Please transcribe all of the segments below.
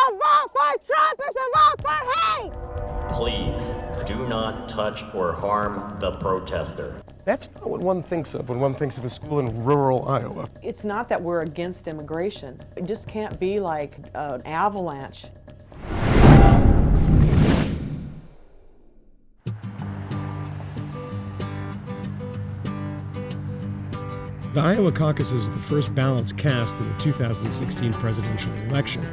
A vote for Trump is a vote for hate! Please do not touch or harm the protester. That's not what one thinks of when one thinks of a school in rural Iowa. It's not that we're against immigration. It just can't be like an avalanche. The Iowa caucuses are the first ballots cast in the 2016 presidential election,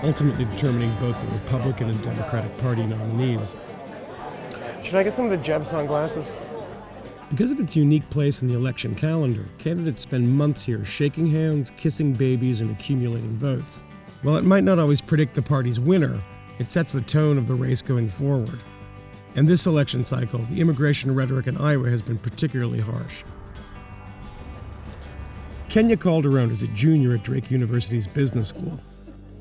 ultimately determining both the Republican and Democratic Party nominees. Should I get some of the Jeb sunglasses? Because of its unique place in the election calendar, candidates spend months here shaking hands, kissing babies, and accumulating votes. While it might not always predict the party's winner, it sets the tone of the race going forward. And this election cycle, the immigration rhetoric in Iowa has been particularly harsh. Kenya Calderon is a junior at Drake University's business school.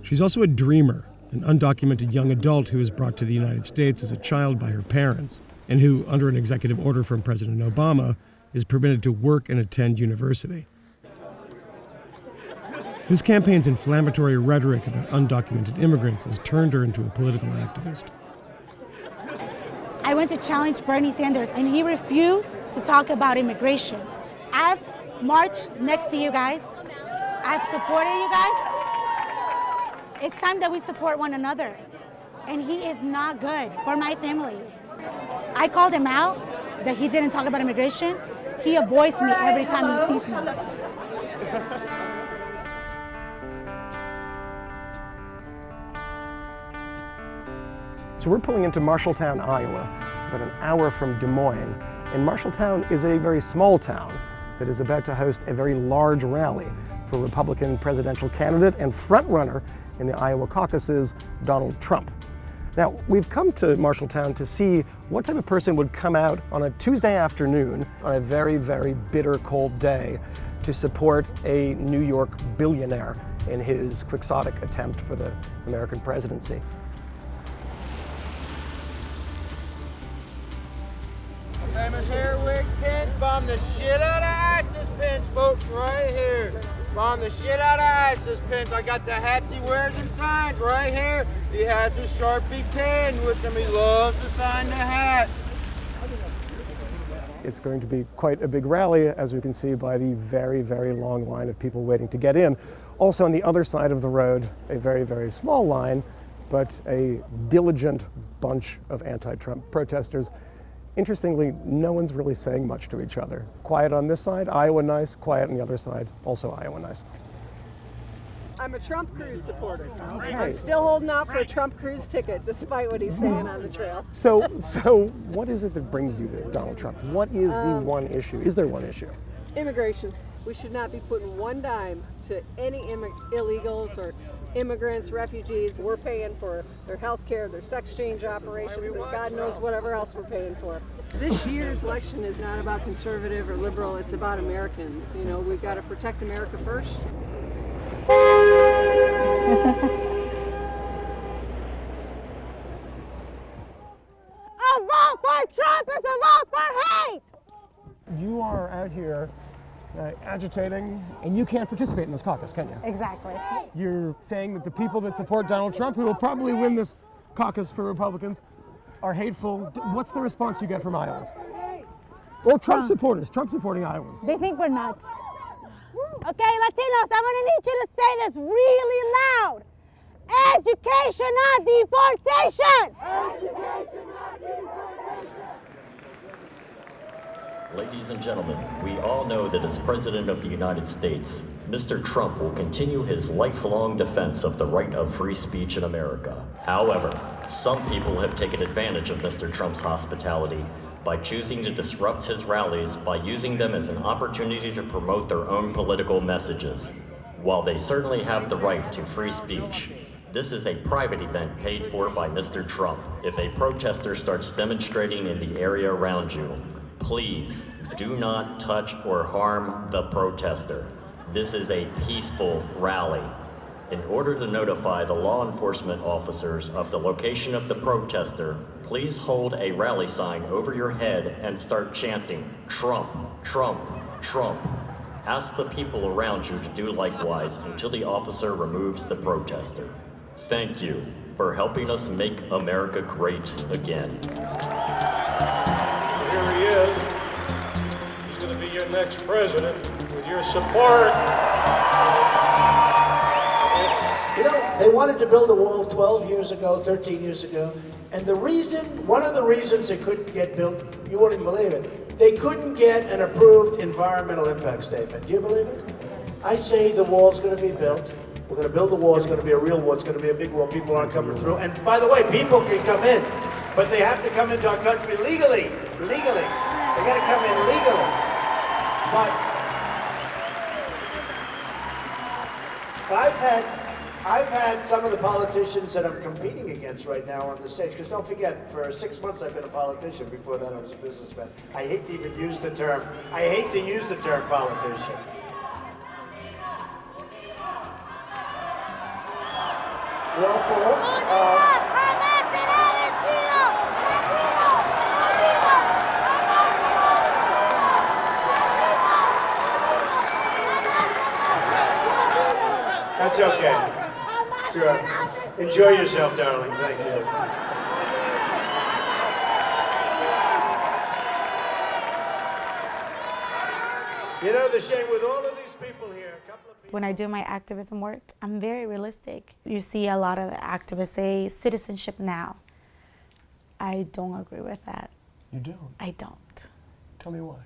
She's also a dreamer, an undocumented young adult who was brought to the United States as a child by her parents, and who, under an executive order from President Obama, is permitted to work and attend university. This campaign's inflammatory rhetoric about undocumented immigrants has turned her into a political activist. I went to challenge Bernie Sanders, and he refused to talk about immigration. I've marched next to you guys. I've supported you guys. It's time that we support one another. And he is not good for my family. I called him out that he didn't talk about immigration. He avoids me every time he sees me. So we're pulling into Marshalltown, Iowa, about an hour from Des Moines. And Marshalltown is a very small town that is about to host a very large rally for Republican presidential candidate and frontrunner in the Iowa caucuses, Donald Trump. Now, we've come to Marshalltown to see what type of person would come out on a Tuesday afternoon on a very, very bitter, cold day to support a New York billionaire in his quixotic attempt for the American presidency. Famous Hairwick pins, bomb the shit out of ISIS pins, folks, right here. Bomb the shit out of ISIS pins. I got the hats he wears and signs right here. He has the Sharpie pen with him. He loves to sign the hats. It's going to be quite a big rally, as we can see by the very, very long line of people waiting to get in. Also on the other side of the road, a very, very small line, but a diligent bunch of anti-Trump protesters. Interestingly, no one's really saying much to each other. Quiet on this side, Iowa nice. Quiet on the other side, also Iowa nice. I'm a Trump Cruise supporter. Okay. I'm still holding out for a Trump Cruise ticket, despite what he's saying on the trail. So what is it that brings you to Donald Trump? What is the one issue? Is there one issue? Immigration. We should not be putting one dime to any illegals or immigrants, refugees. We're paying for their health care, their sex change operations, and God knows whatever else we're paying for. This year's election is not about conservative or liberal, it's about Americans. You know, we've got to protect America first. A vote for Trump is a vote for hate! You are out here agitating, and you can't participate in this caucus, can you? Exactly. You're saying that the people that support Donald Trump, who will probably win this caucus for Republicans, are hateful. What's the response you get from Iowans? Or Trump supporters, Trump supporting Iowans? They think we're nuts. Okay, Latinos, I'm gonna need you to say this really loud. Education, not deportation! Education, not deportation! Ladies and gentlemen, we all know that as President of the United States, Mr. Trump will continue his lifelong defense of the right of free speech in America. However, some people have taken advantage of Mr. Trump's hospitality by choosing to disrupt his rallies by using them as an opportunity to promote their own political messages. While they certainly have the right to free speech, this is a private event paid for by Mr. Trump. If a protester starts demonstrating in the area around you, please do not touch or harm the protester. This is a peaceful rally. In order to notify the law enforcement officers of the location of the protester, please hold a rally sign over your head and start chanting, "Trump, Trump, Trump." Ask the people around you to do likewise until the officer removes the protester. Thank you for helping us make America great again. Here he is. He's going to be your next president with your support. You know, they wanted to build a wall 12 years ago, 13 years ago, and one of the reasons it couldn't get built, you wouldn't believe it, they couldn't get an approved environmental impact statement. Do you believe it? I say the wall's going to be built. We're going to build the wall. It's going to be a real wall. It's going to be a big wall. People aren't coming through. And by the way, people can come in, but they have to come into our country legally. Legally. They got to come in legally. But I've had some of the politicians that I'm competing against right now on the stage, because don't forget, for 6 months I've been a politician. Before that I was a businessman. I hate to even use the term. I hate to use the term politician. Well, folks, that's okay. Sure. Enjoy yourself, darling. Thank you. You know the shame with all of these people here, a couple of people. When I do my activism work, I'm very realistic. You see a lot of the activists say citizenship now. I don't agree with that. You don't? I don't. Tell me why.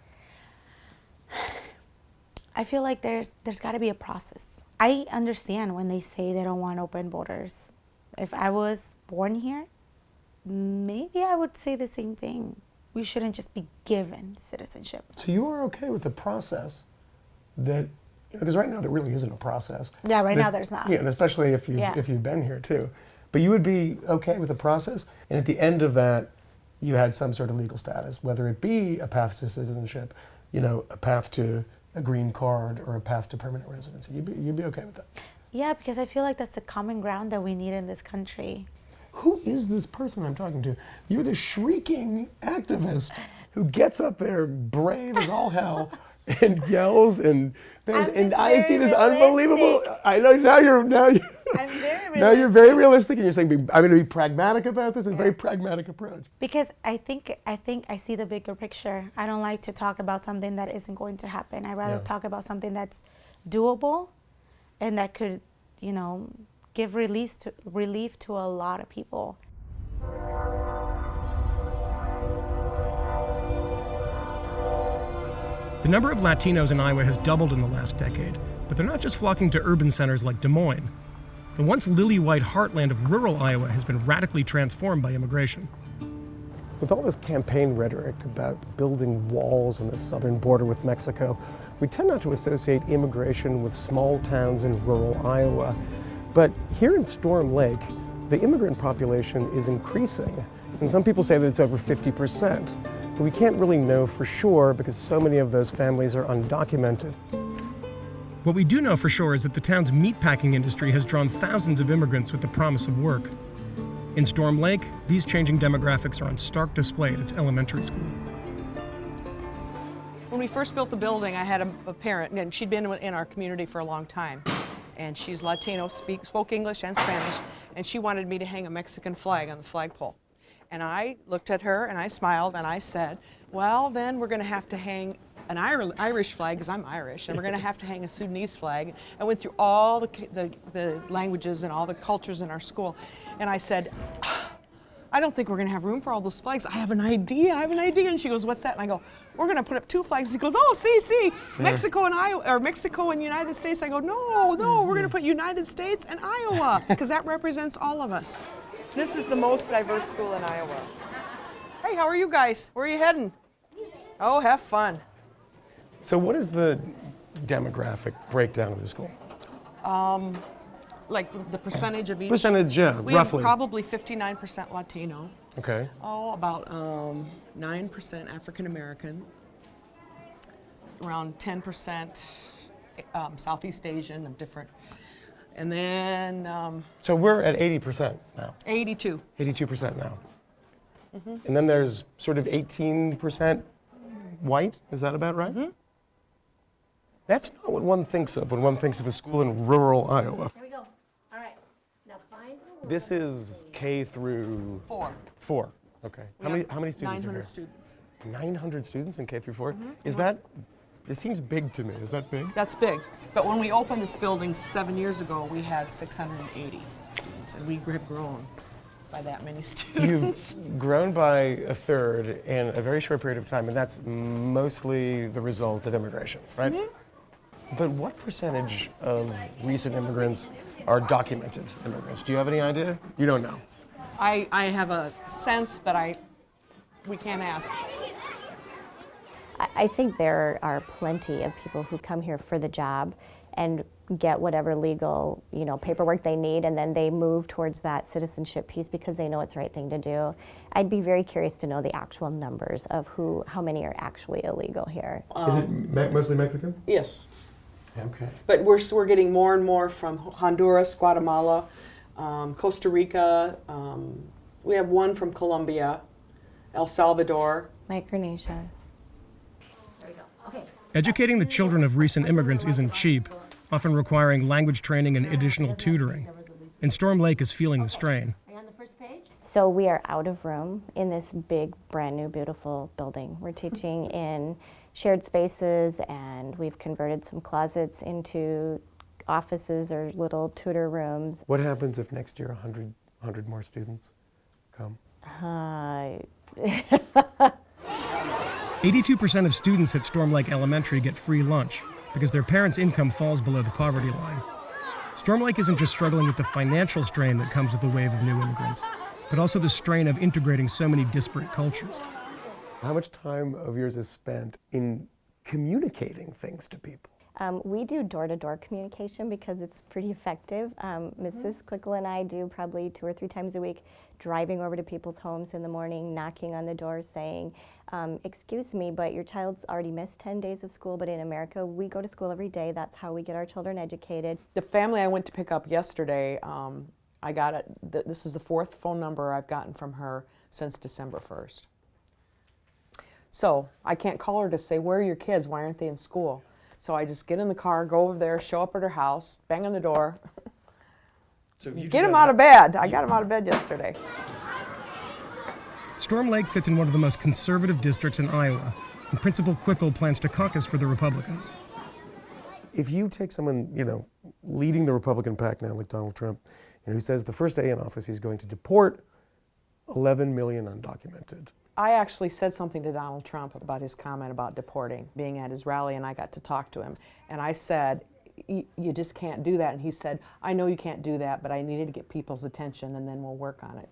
I feel like there's got to be a process. I understand when they say they don't want open borders. If I was born here, maybe I would say the same thing. We shouldn't just be given citizenship. So you are okay with the process that, because right now there really isn't a process. Yeah, right now there's not. Yeah, and especially if you've been here too. But you would be okay with the process, and at the end of that, you had some sort of legal status, whether it be a path to citizenship, a path to a green card, or a path to permanent residency. You'd be okay with that? Yeah, because I feel like that's the common ground that we need in this country. Who is this person I'm talking to? You're the shrieking activist who gets up there brave as all hell and yells and bangs, and I see this unbelievable. I know now you're I'm very realistic. now you're very realistic, and you're saying I'm going to be pragmatic about this. A very pragmatic approach. Because I think I see the bigger picture. I don't like to talk about something that isn't going to happen. I'd rather talk about something that's doable, and that could, give relief to a lot of people. The number of Latinos in Iowa has doubled in the last decade, but they're not just flocking to urban centers like Des Moines. The once lily-white heartland of rural Iowa has been radically transformed by immigration. With all this campaign rhetoric about building walls on the southern border with Mexico, we tend not to associate immigration with small towns in rural Iowa. But here in Storm Lake, the immigrant population is increasing, and some people say that it's over 50%. But we can't really know for sure because so many of those families are undocumented. What we do know for sure is that the town's meatpacking industry has drawn thousands of immigrants with the promise of work. In Storm Lake, these changing demographics are on stark display at its elementary school. When we first built the building, I had a parent, and she'd been in our community for a long time. And she's Latino, spoke English and Spanish, and she wanted me to hang a Mexican flag on the flagpole. And I looked at her and I smiled and I said, well, then we're going to have to hang an Irish flag, because I'm Irish, and we're going to have to hang a Sudanese flag. I went through all the languages and all the cultures in our school, and I said, I don't think we're going to have room for all those flags. I have an idea. And she goes, what's that? And I go, we're going to put up 2 flags. She goes, oh, see, Mexico and Iowa, or Mexico and United States. I go, no, we're going to put United States and Iowa, because that represents all of us. This is the most diverse school in Iowa. Hey, how are you guys? Where are you heading? Oh, have fun. So what is the demographic breakdown of the school? Like the percentage of each? Percentage, yeah, we roughly. We have probably 59% Latino. Okay. Oh, about 9% African American. Around 10% Southeast Asian of different. And then... so we're at 80% now. 82. 82% now. Mm-hmm. And then there's sort of 18% white, is that about right? Mm-hmm. That's not what one thinks of when one thinks of a school in rural Iowa. Here we go. All right. Now find the This is K through 4. Okay. How many students are 900 here? students. 900 students in K through 4? Mm-hmm. Is that, it seems big to me. Is that big? That's big. But when we opened this building 7 years ago, we had 680 students, and we have grown by that many students. You've grown by a third in a very short period of time, and that's mostly the result of immigration, right? Mm-hmm. But what percentage of recent immigrants are documented immigrants? Do you have any idea? You don't know. I have a sense, but we can't ask. I think there are plenty of people who come here for the job and get whatever legal, paperwork they need, and then they move towards that citizenship piece because they know it's the right thing to do. I'd be very curious to know the actual numbers of how many are actually illegal here. Is it mostly Mexican? Yes. Okay. But we're getting more and more from Honduras, Guatemala, Costa Rica. We have one from Colombia, El Salvador. Micronesia. Educating the children of recent immigrants isn't cheap, often requiring language training and additional tutoring. And Storm Lake is feeling the strain. So we are out of room in this big, brand new, beautiful building. We're teaching in shared spaces, and we've converted some closets into offices or little tutor rooms. What happens if next year 100 more students come? 82% of students at Storm Lake Elementary get free lunch because their parents' income falls below the poverty line. Storm Lake isn't just struggling with the financial strain that comes with the wave of new immigrants, but also the strain of integrating so many disparate cultures. How much time of yours is spent in communicating things to people? We do door-to-door communication because it's pretty effective. Mrs. Quickle and I do probably 2 or 3 times a week, driving over to people's homes in the morning, knocking on the door saying, excuse me, but your child's already missed 10 days of school, but in America, we go to school every day. That's how we get our children educated. The family I went to pick up yesterday, I got it. This is the 4th phone number I've gotten from her since December 1st. So I can't call her to say, where are your kids? Why aren't they in school? So I just get in the car, go over there, show up at her house, bang on the door. So get them out of bed. I got them out of bed yesterday. Storm Lake sits in one of the most conservative districts in Iowa, and Principal Quickle plans to caucus for the Republicans. If you take someone, leading the Republican pack now, like Donald Trump, who says the first day in office he's going to deport 11 million undocumented. I actually said something to Donald Trump about his comment about deporting, being at his rally, and I got to talk to him. And I said, you just can't do that. And he said, I know you can't do that, but I needed to get people's attention, and then we'll work on it.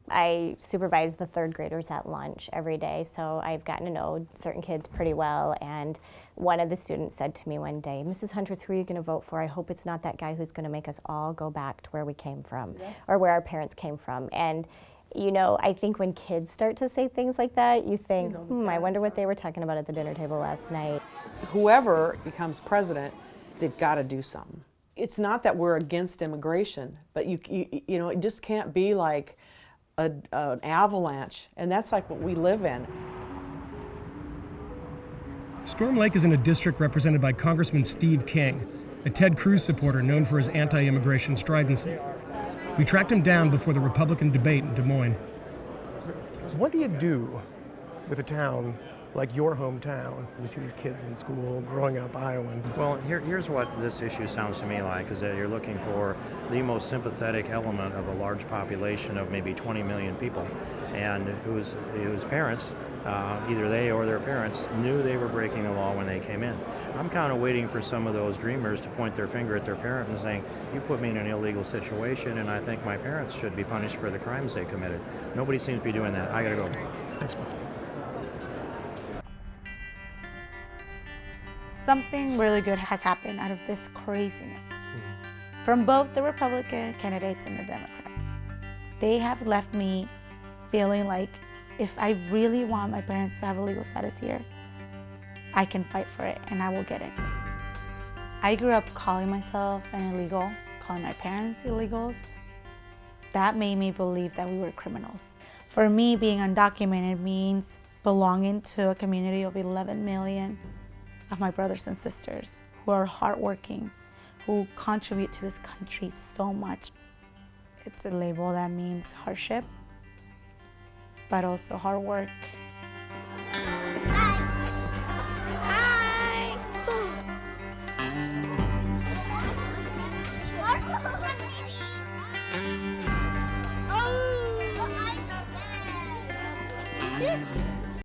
I supervise the 3rd graders at lunch every day, so I've gotten to know certain kids pretty well. And one of the students said to me one day, Mrs. Huntress, who are you going to vote for? I hope it's not that guy who's going to make us all go back to where we came from, or where our parents came from. And I think when kids start to say things like that, you think, I wonder what they were talking about at the dinner table last night. Whoever becomes president, they've got to do something. It's not that we're against immigration, but it just can't be like an avalanche, and that's like what we live in. Storm Lake is in a district represented by Congressman Steve King, a Ted Cruz supporter known for his anti-immigration stridency. We tracked him down before the Republican debate in Des Moines. So what do you do with a town like your hometown? You see these kids in school, growing up Iowans. Well, here's what this issue sounds to me like, is that you're looking for the most sympathetic element of a large population of maybe 20 million people, and whose parents, either they or their parents, knew they were breaking the law when they came in. I'm kind of waiting for some of those dreamers to point their finger at their parent and saying, you put me in an illegal situation, and I think my parents should be punished for the crimes they committed. Nobody seems to be doing that. I gotta go. Thanks, man. Something really good has happened out of this craziness from both the Republican candidates and the Democrats. They have left me feeling like if I really want my parents to have a legal status here, I can fight for it and I will get it. I grew up calling myself an illegal, calling my parents illegals. That made me believe that we were criminals. For me, being undocumented means belonging to a community of 11 million of my brothers and sisters who are hardworking, who contribute to this country so much. It's a label that means hardship, but also hard work. Hi.